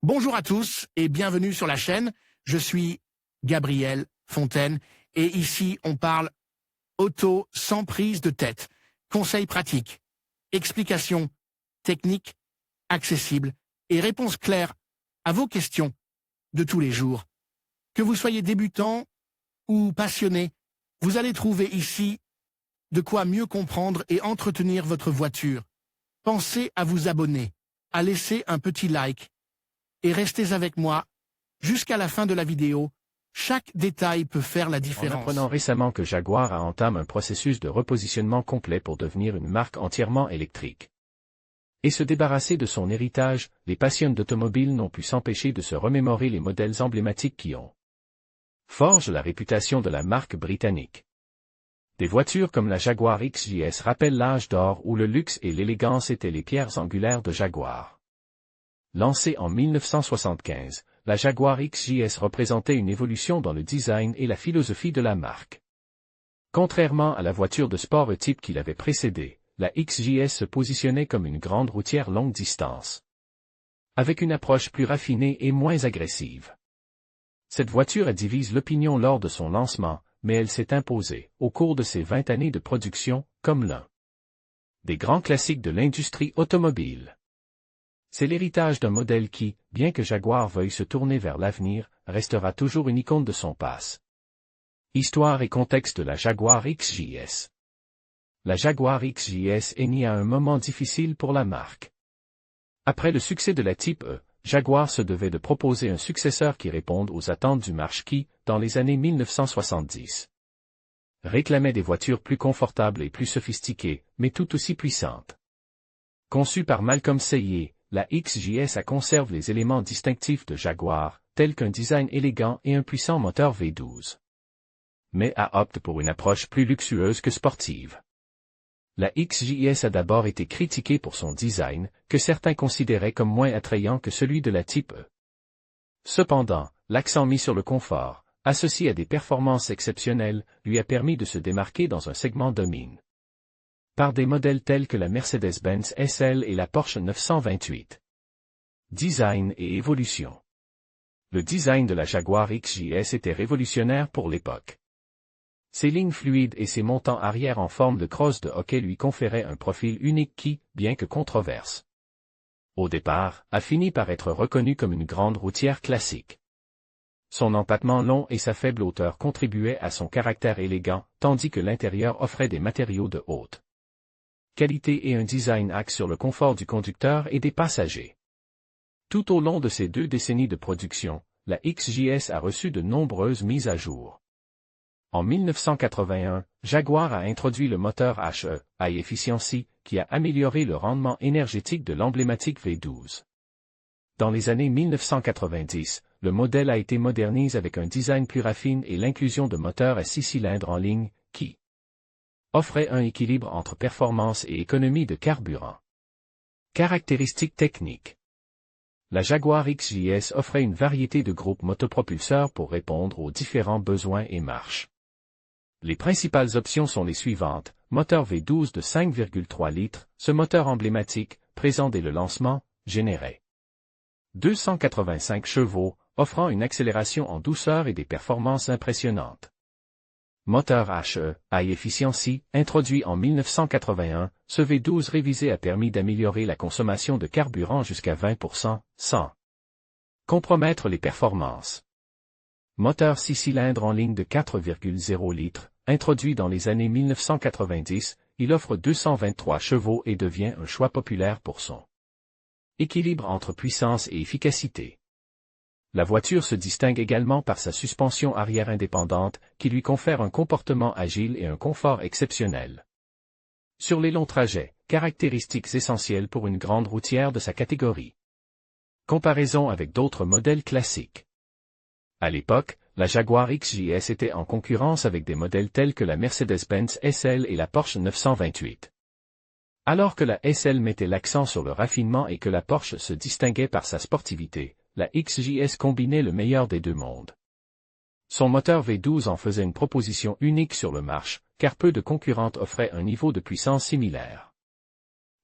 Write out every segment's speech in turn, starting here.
Bonjour à tous et bienvenue sur la chaîne. Je suis Gabriel Fontaine et ici on parle auto sans prise de tête. Conseils pratiques, explications techniques, accessibles et réponses claires à vos questions de tous les jours. Que vous soyez débutant ou passionné, vous allez trouver ici de quoi mieux comprendre et entretenir votre voiture. Pensez à vous abonner, à laisser un petit like et restez avec moi jusqu'à la fin de la vidéo. Chaque détail peut faire la différence. En apprenant récemment que Jaguar a entamé un processus de repositionnement complet pour devenir une marque entièrement électrique. Et se débarrasser de son héritage, les passionnés d'automobile n'ont pu s'empêcher de se remémorer les modèles emblématiques qui ont forgé la réputation de la marque britannique. Des voitures comme la Jaguar XJS rappellent l'âge d'or où le luxe et l'élégance étaient les pierres angulaires de Jaguar. Lancée en 1975, la Jaguar XJS représentait une évolution dans le design et la philosophie de la marque. Contrairement à la voiture de sport type qui l'avait précédée, la XJS se positionnait comme une grande routière longue distance, avec une approche plus raffinée et moins agressive. Cette voiture a divisé l'opinion lors de son lancement, mais elle s'est imposée, au cours de ses 20 années de production, comme l'un des grands classiques de l'industrie automobile. C'est l'héritage d'un modèle qui, bien que Jaguar veuille se tourner vers l'avenir, restera toujours une icône de son passé. Histoire et contexte de la Jaguar XJS. La Jaguar XJS est née à un moment difficile pour la marque. Après le succès de la Type E, Jaguar se devait de proposer un successeur qui réponde aux attentes du marché qui, dans les années 1970, réclamait des voitures plus confortables et plus sophistiquées, mais tout aussi puissantes. Conçue par Malcolm Sayer, la XJS conserve les éléments distinctifs de Jaguar, tels qu'un design élégant et un puissant moteur V12. Mais opte pour une approche plus luxueuse que sportive. La XJS a d'abord été critiquée pour son design, que certains considéraient comme moins attrayant que celui de la Type E. Cependant, l'accent mis sur le confort, associé à des performances exceptionnelles, lui a permis de se démarquer dans un segment domine. Par des modèles tels que la Mercedes-Benz SL et la Porsche 928. Design et évolution. Le design de la Jaguar XJS était révolutionnaire pour l'époque. Ses lignes fluides et ses montants arrière en forme de crosse de hockey lui conféraient un profil unique qui, bien que controverse, au départ, a fini par être reconnu comme une grande routière classique. Son empattement long et sa faible hauteur contribuaient à son caractère élégant, tandis que l'intérieur offrait des matériaux de haute qualité et un design axé sur le confort du conducteur et des passagers. Tout au long de ces 2 décennies de production, la XJS a reçu de nombreuses mises à jour. En 1981, Jaguar a introduit le moteur HE, High Efficiency, qui a amélioré le rendement énergétique de l'emblématique V12. Dans les années 1990, le modèle a été modernisé avec un design plus raffiné et l'inclusion de moteurs à 6 cylindres en ligne, qui offrait un équilibre entre performance et économie de carburant. Caractéristiques techniques. La Jaguar XJS offrait une variété de groupes motopropulseurs pour répondre aux différents besoins et marches. Les principales options sont les suivantes: moteur V12 de 5,3 litres, ce moteur emblématique, présent dès le lancement, générait 285 chevaux, offrant une accélération en douceur et des performances impressionnantes. Moteur HE, High Efficiency, introduit en 1981, ce V12 révisé a permis d'améliorer la consommation de carburant jusqu'à 20%, sans compromettre les performances. Moteur 6 cylindres en ligne de 4,0 litres, introduit dans les années 1990, il offre 223 chevaux et devient un choix populaire pour son équilibre entre puissance et efficacité. La voiture se distingue également par sa suspension arrière indépendante, qui lui confère un comportement agile et un confort exceptionnel. Sur les longs trajets, caractéristiques essentielles pour une grande routière de sa catégorie. Comparaison avec d'autres modèles classiques. À l'époque, la Jaguar XJS était en concurrence avec des modèles tels que la Mercedes-Benz SL et la Porsche 928. Alors que la SL mettait l'accent sur le raffinement et que la Porsche se distinguait par sa sportivité, la XJS combinait le meilleur des 2 mondes. Son moteur V12 en faisait une proposition unique sur le marché, car peu de concurrentes offraient un niveau de puissance similaire.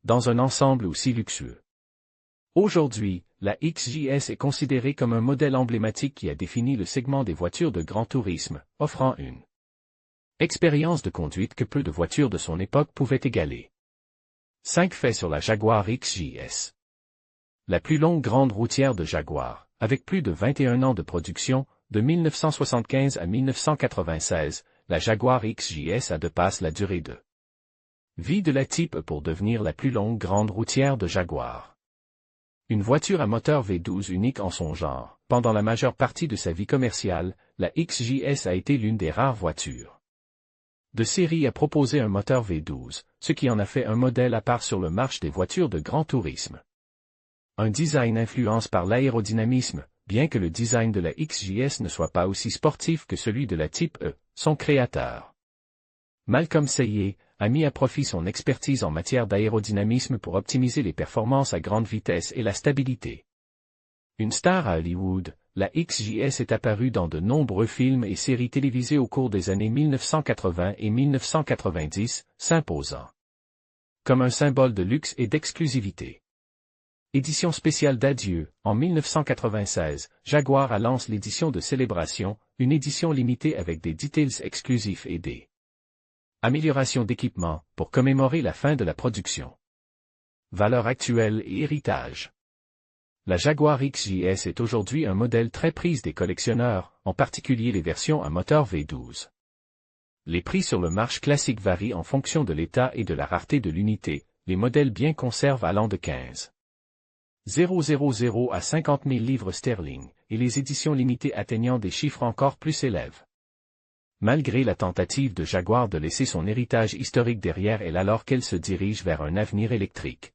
Dans un ensemble aussi luxueux. Aujourd'hui, la XJS est considérée comme un modèle emblématique qui a défini le segment des voitures de grand tourisme, offrant une expérience de conduite que peu de voitures de son époque pouvaient égaler. 5 faits sur la Jaguar XJS. La plus longue grande routière de Jaguar, avec plus de 21 ans de production, de 1975 à 1996, la Jaguar XJS a dépassé la durée de vie de la Type E pour devenir la plus longue grande routière de Jaguar. Une voiture à moteur V12 unique en son genre, pendant la majeure partie de sa vie commerciale, la XJS a été l'une des rares voitures de série à proposer un moteur V12, ce qui en a fait un modèle à part sur le marché des voitures de grand tourisme. Un design influencé par l'aérodynamisme, bien que le design de la XJS ne soit pas aussi sportif que celui de la Type E, son créateur, Malcolm Sayer, a mis à profit son expertise en matière d'aérodynamisme pour optimiser les performances à grande vitesse et la stabilité. Une star à Hollywood, la XJS est apparue dans de nombreux films et séries télévisées au cours des années 1980 et 1990, s'imposant comme un symbole de luxe et d'exclusivité. Édition spéciale d'adieu, en 1996, Jaguar lance l'édition de célébration, une édition limitée avec des details exclusifs et des améliorations d'équipement, pour commémorer la fin de la production. Valeur actuelle et héritage. La Jaguar XJS est aujourd'hui un modèle très prise des collectionneurs, en particulier les versions à moteur V12. Les prix sur le marché classique varient en fonction de l'état et de la rareté de l'unité, les modèles bien conservés allant de 15 000 à 50 000 livres sterling, et les éditions limitées atteignant des chiffres encore plus élevés. Malgré la tentative de Jaguar de laisser son héritage historique derrière elle alors qu'elle se dirige vers un avenir électrique,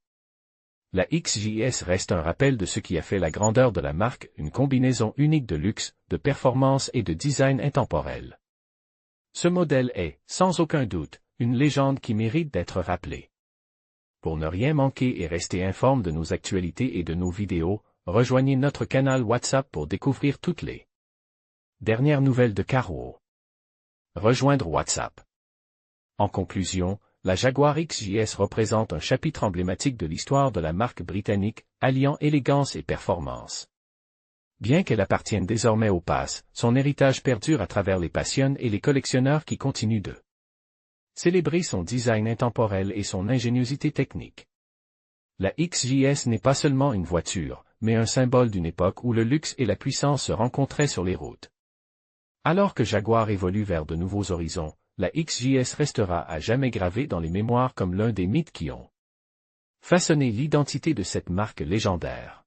la XJS reste un rappel de ce qui a fait la grandeur de la marque, une combinaison unique de luxe, de performance et de design intemporel. Ce modèle est, sans aucun doute, une légende qui mérite d'être rappelée. Pour ne rien manquer et rester informé de nos actualités et de nos vidéos, rejoignez notre canal WhatsApp pour découvrir toutes les dernières nouvelles de Carwow. Rejoindre WhatsApp. En conclusion, la Jaguar XJS représente un chapitre emblématique de l'histoire de la marque britannique, alliant élégance et performance. Bien qu'elle appartienne désormais au passé, son héritage perdure à travers les passionnés et les collectionneurs qui continuent de célébrer son design intemporel et son ingéniosité technique. La XJS n'est pas seulement une voiture, mais un symbole d'une époque où le luxe et la puissance se rencontraient sur les routes. Alors que Jaguar évolue vers de nouveaux horizons, la XJS restera à jamais gravée dans les mémoires comme l'un des mythes qui ont façonné l'identité de cette marque légendaire.